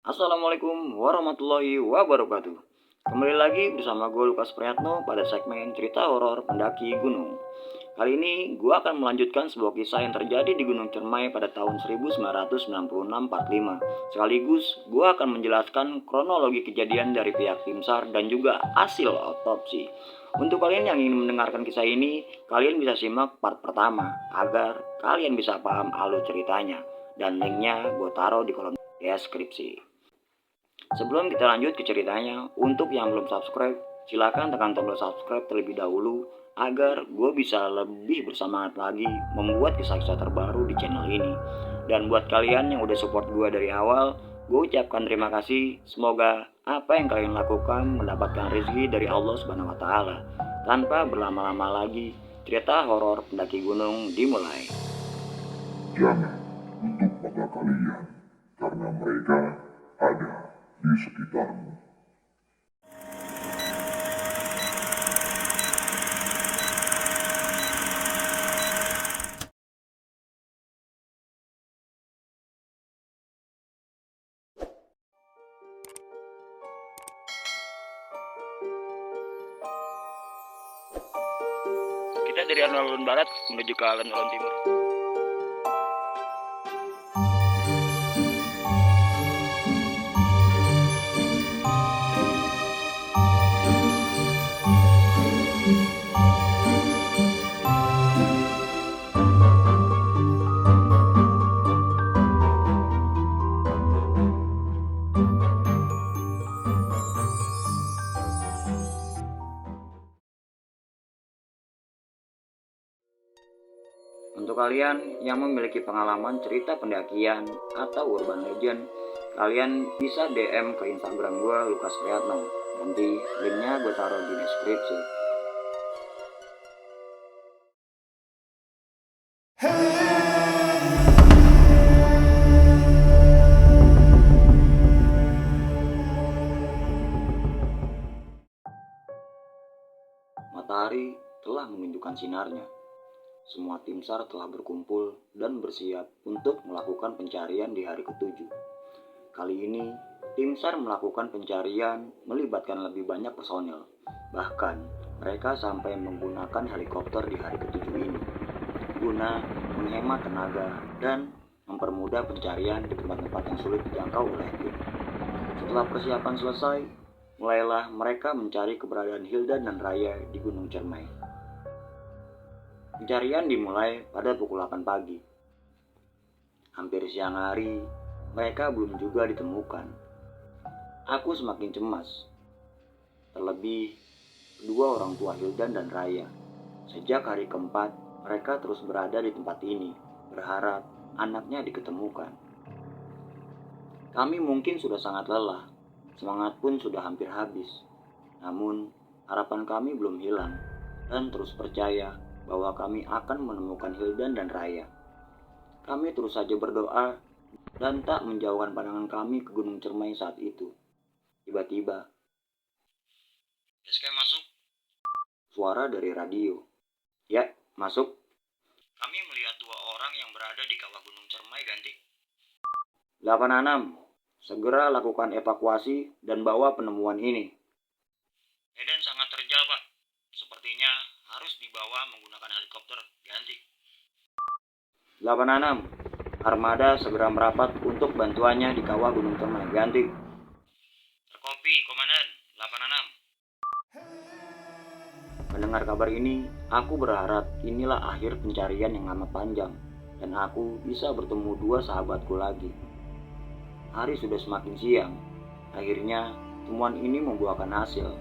Assalamualaikum warahmatullahi wabarakatuh. Kembali lagi bersama gue Lukas Priyatno pada segmen cerita horor pendaki gunung. Kali ini gue akan melanjutkan sebuah kisah yang terjadi di Gunung Cermai pada tahun 1996-45. Sekaligus gue akan menjelaskan kronologi kejadian dari pihak tim SAR dan juga hasil otopsi. Untuk kalian yang ingin mendengarkan kisah ini, kalian bisa simak part pertama agar kalian bisa paham alur ceritanya. Dan linknya gue taruh di kolom deskripsi. Sebelum kita lanjut ke ceritanya, untuk yang belum subscribe, silakan tekan tombol subscribe terlebih dahulu agar gue bisa lebih bersemangat lagi membuat kisah-kisah terbaru di channel ini. Dan buat kalian yang udah support gue dari awal, gue ucapkan terima kasih. Semoga apa yang kalian lakukan mendapatkan rezeki dari Allah Subhanahu wa taala. Tanpa berlama-lama lagi, cerita horor pendaki gunung dimulai. Jangan tutup mata kalian, karena mereka ada di sekitarmu. Kita dari alun-alun barat menuju ke alun-alun timur. Untuk kalian yang memiliki pengalaman cerita pendakian atau urban legend, kalian bisa DM ke Instagram gue Lukas Priyatno. Nanti linknya gue taruh di deskripsi. Matahari telah menunjukkan sinarnya. Semua tim SAR telah berkumpul dan bersiap untuk melakukan pencarian di hari ketujuh. Kali ini, tim SAR melakukan pencarian melibatkan lebih banyak personel. Bahkan, mereka sampai menggunakan helikopter di hari ketujuh ini, guna menghemat tenaga dan mempermudah pencarian di tempat-tempat yang sulit dijangkau oleh tim. Setelah persiapan selesai, mulailah mereka mencari keberadaan Hilda dan Raya di Gunung Cermai. Pencarian dimulai pada pukul 8 pagi. Hampir siang hari, mereka belum juga ditemukan. Aku semakin cemas. Terlebih, kedua orang tua Hildan dan Raya. Sejak hari keempat, mereka terus berada di tempat ini, berharap anaknya diketemukan. Kami mungkin sudah sangat lelah, semangat pun sudah hampir habis. Namun, harapan kami belum hilang, dan terus percaya bahwa kami akan menemukan Hildan dan Raya. Kami terus saja berdoa dan tak menjauhkan pandangan kami ke Gunung Cermai saat itu. Tiba-tiba, masuk. Suara dari radio. Ya, masuk. Kami melihat dua orang yang berada di kawah Gunung Cermai, ganti. 86. Segera lakukan evakuasi dan bawa penemuan ini. Medan sangat terjal, Pak. Sepertinya harus dibawa menggunakan helikopter, ganti. 86. Armada segera merapat untuk bantuannya di kawah Gunung Cermai, ganti. Terkopi, Komandan. 86. Mendengar kabar ini, aku berharap inilah akhir pencarian yang amat panjang dan aku bisa bertemu dua sahabatku lagi. Hari sudah semakin siang. Akhirnya, temuan ini membuahkan hasil.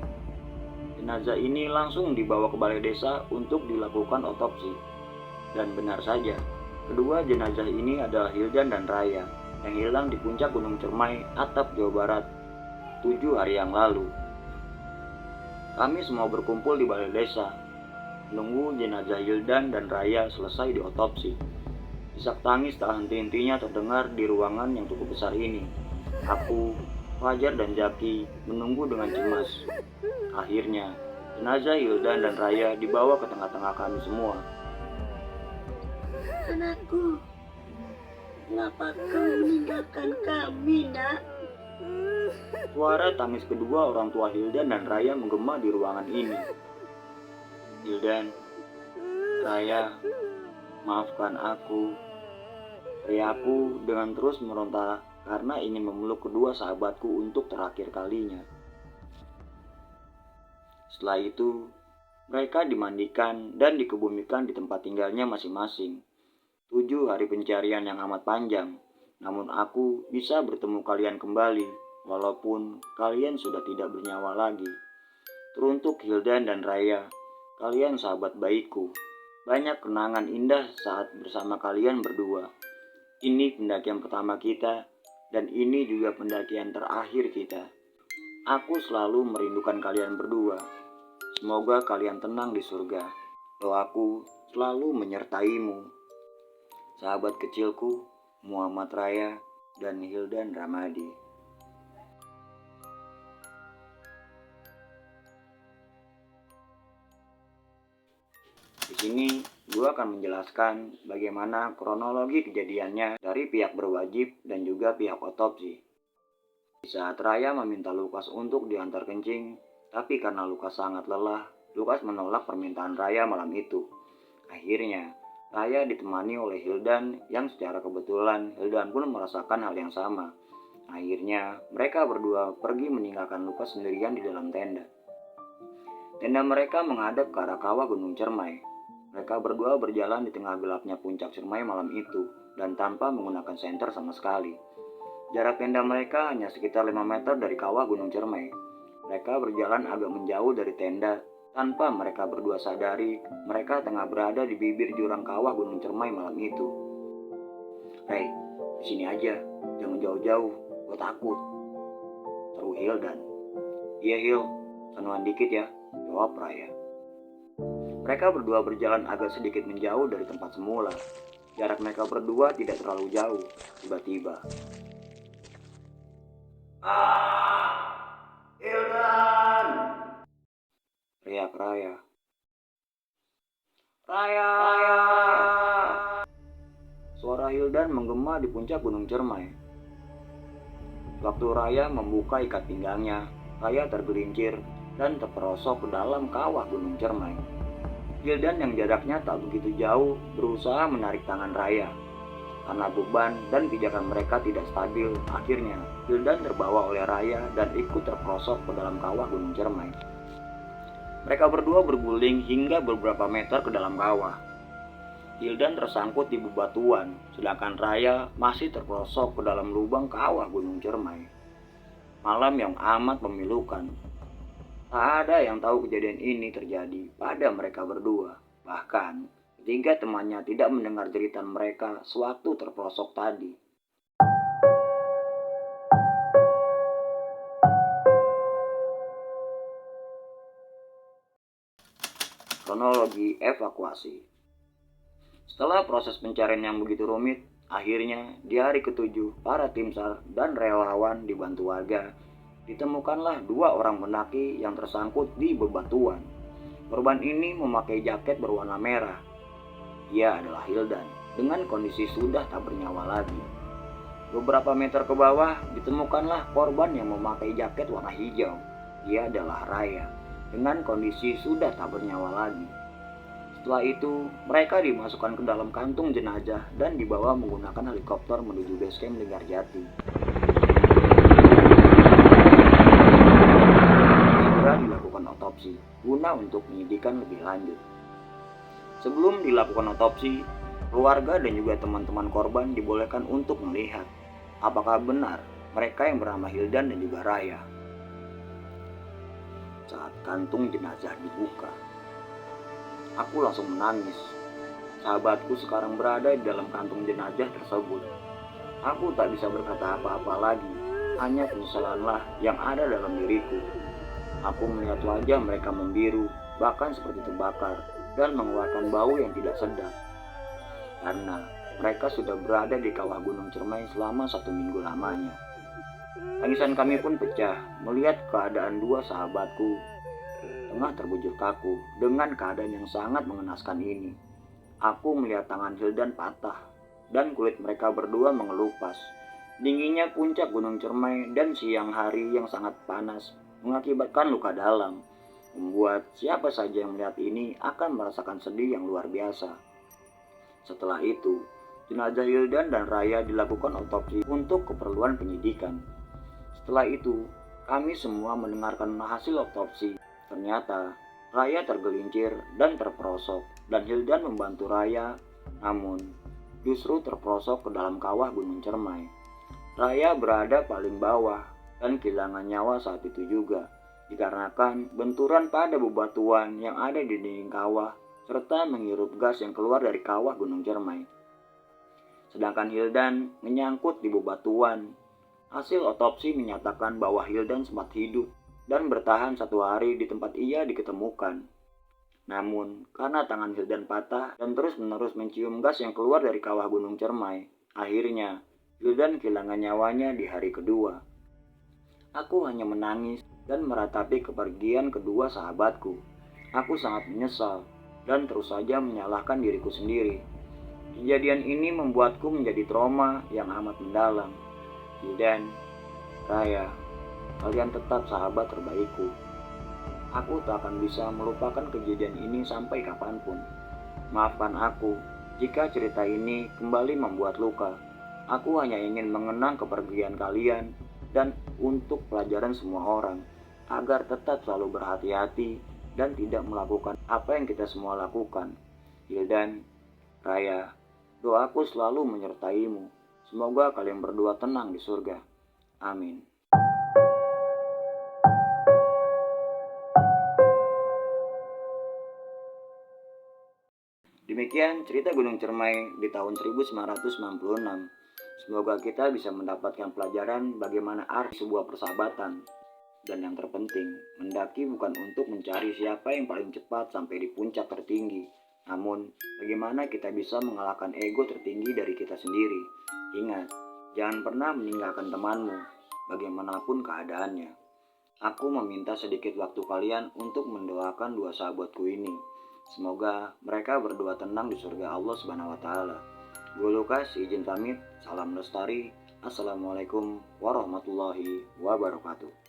Jenazah ini langsung dibawa ke balai desa untuk dilakukan otopsi. Dan benar saja, kedua jenazah ini adalah Hildan dan Raya yang hilang di puncak Gunung Cermai, Atap, Jawa Barat 7 hari yang lalu. Kami semua berkumpul di balai desa, menunggu jenazah Hildan dan Raya selesai diotopsi. Isak tangis tak henti-hentinya terdengar di ruangan yang cukup besar ini. Aku, Fajar dan Zaki menunggu dengan cemas. Akhirnya, jenazah Hildan dan Raya dibawa ke tengah-tengah kami semua. Anakku, kenapa kau meninggalkan kami, nak? Suara tangis kedua orang tua Hildan dan Raya menggema di ruangan ini. Hildan, Raya, maafkan aku. Teriakku dengan terus meronta karena ingin memeluk kedua sahabatku untuk terakhir kalinya. Setelah itu, mereka dimandikan dan dikebumikan di tempat tinggalnya masing-masing. 7 hari pencarian yang amat panjang, namun aku bisa bertemu kalian kembali, walaupun kalian sudah tidak bernyawa lagi. Teruntuk Hildan dan Raya, kalian sahabat baikku. Banyak kenangan indah saat bersama kalian berdua. Ini pendakian pertama kita, dan ini juga pendakian terakhir kita. Aku selalu merindukan kalian berdua. Semoga kalian tenang di surga. Doaku selalu menyertaimu. Sahabat kecilku, Muhammad Raya dan Hildan Ramadi. Di sini, gue akan menjelaskan bagaimana kronologi kejadiannya dari pihak berwajib dan juga pihak otopsi. Di saat Raya meminta Lukas untuk diantar kencing, tapi karena Lukas sangat lelah, Lukas menolak permintaan Raya malam itu. Akhirnya, Raya ditemani oleh Hildan yang secara kebetulan Hildan pun merasakan hal yang sama. Akhirnya, mereka berdua pergi meninggalkan Lukas sendirian di dalam tenda. Tenda mereka menghadap ke arah kawah Gunung Cermai. Mereka berdua berjalan di tengah gelapnya puncak Cermai malam itu dan tanpa menggunakan senter sama sekali. Jarak tenda mereka hanya sekitar 5 meter dari kawah Gunung Cermai. Mereka berjalan agak menjauh dari tenda tanpa mereka berdua sadari mereka tengah berada di bibir jurang kawah Gunung Cermai malam itu. "Hei, di sini aja, jangan jauh-jauh, gue takut," seru Hildan. "Iya Hil, sanuan dikit ya," jawab Raya. Mereka berdua berjalan agak sedikit menjauh dari tempat semula. Jarak mereka berdua tidak terlalu jauh. Tiba-tiba, Hildan!" teriak Raya. "Raya! Raya!" Suara Hildan menggema di puncak Gunung Cermai. Waktu Raya membuka ikat pinggangnya, Raya tergelincir dan terperosok ke dalam kawah Gunung Cermai. Hildan yang jaraknya tak begitu jauh berusaha menarik tangan Raya. Karena beban dan pijakan mereka tidak stabil, akhirnya Hildan terbawa oleh Raya dan ikut terperosok ke dalam kawah Gunung Cermai. Mereka berdua berguling hingga beberapa meter ke dalam kawah. Hildan tersangkut di bebatuan, sedangkan Raya masih terperosok ke dalam lubang kawah Gunung Cermai. Malam yang amat memilukan. Tak ada yang tahu kejadian ini terjadi pada mereka berdua. Bahkan, ketiga temannya tidak mendengar cerita mereka sewaktu terperosok tadi. Kronologi evakuasi. Setelah proses pencarian yang begitu rumit, akhirnya di hari ke-7, para tim SAR dan relawan dibantu warga ditemukanlah 2 orang pendaki yang tersangkut di bebatuan. Korban ini memakai jaket berwarna merah. Ia adalah Hildan dengan kondisi sudah tak bernyawa lagi. Beberapa meter ke bawah ditemukanlah korban yang memakai jaket warna hijau. Ia adalah Raya dengan kondisi sudah tak bernyawa lagi. Setelah itu, mereka dimasukkan ke dalam kantung jenazah dan dibawa menggunakan helikopter menuju basecamp Linggarjati. Dilakukan otopsi guna untuk penyidikan lebih lanjut. Sebelum dilakukan otopsi, keluarga dan juga teman-teman korban dibolehkan untuk melihat apakah benar mereka yang bernama Hildan dan juga Raya. Saat kantung jenazah dibuka, aku langsung menangis. Sahabatku sekarang berada di dalam kantung jenazah tersebut. Aku tak bisa berkata apa-apa lagi, hanya penyesalanlah yang ada dalam diriku. Aku melihat wajah mereka membiru, bahkan seperti terbakar, dan mengeluarkan bau yang tidak sedap. Karena mereka sudah berada di kawah Gunung Cermai selama 1 minggu lamanya. Tangisan kami pun pecah melihat keadaan 2 sahabatku tengah terbujur kaku dengan keadaan yang sangat mengenaskan ini. Aku melihat tangan Hildan patah dan kulit mereka berdua mengelupas. Dinginnya puncak Gunung Cermai dan siang hari yang sangat panas mengakibatkan luka dalam, membuat siapa saja yang melihat ini akan merasakan sedih yang luar biasa. Setelah itu, jenazah Hildan dan Raya dilakukan otopsi untuk keperluan penyidikan. Setelah itu, kami semua mendengarkan hasil otopsi. Ternyata, Raya tergelincir dan terperosok, dan Hildan membantu Raya, namun justru terperosok ke dalam kawah Gunung Cermai. Raya berada paling bawah dan kehilangan nyawa saat itu juga, dikarenakan benturan pada bebatuan yang ada di dinding kawah serta menghirup gas yang keluar dari kawah Gunung Cermai. Sedangkan Hildan menyangkut di bebatuan. Hasil otopsi menyatakan bahwa Hildan sempat hidup dan bertahan 1 hari di tempat ia diketemukan. Namun, karena tangan Hildan patah dan terus-menerus mencium gas yang keluar dari kawah Gunung Cermai, akhirnya Hildan kehilangan nyawanya di hari kedua. Aku hanya menangis dan meratapi kepergian kedua sahabatku. Aku sangat menyesal dan terus saja menyalahkan diriku sendiri. Kejadian ini membuatku menjadi trauma yang amat mendalam. Dan Raya, kalian tetap sahabat terbaikku. Aku tak akan bisa melupakan kejadian ini sampai kapanpun. Maafkan aku jika cerita ini kembali membuat luka. Aku hanya ingin mengenang kepergian kalian dan untuk pelajaran semua orang agar tetap selalu berhati-hati dan tidak melakukan apa yang kita semua lakukan. Hildan, Raya, doaku selalu menyertaimu. Semoga kalian berdua tenang di surga. Amin. Demikian cerita Gunung Cermai di tahun 1996. Semoga kita bisa mendapatkan pelajaran bagaimana arti sebuah persahabatan. Dan yang terpenting, mendaki bukan untuk mencari siapa yang paling cepat sampai di puncak tertinggi, namun bagaimana kita bisa mengalahkan ego tertinggi dari kita sendiri. Ingat, jangan pernah meninggalkan temanmu, bagaimanapun keadaannya. Aku meminta sedikit waktu kalian untuk mendoakan dua sahabatku ini. Semoga mereka berdua tenang di surga Allah Subhanahu wa taala. Gue Lukas izin pamit. Salam lestari. Assalamualaikum warahmatullahi wabarakatuh.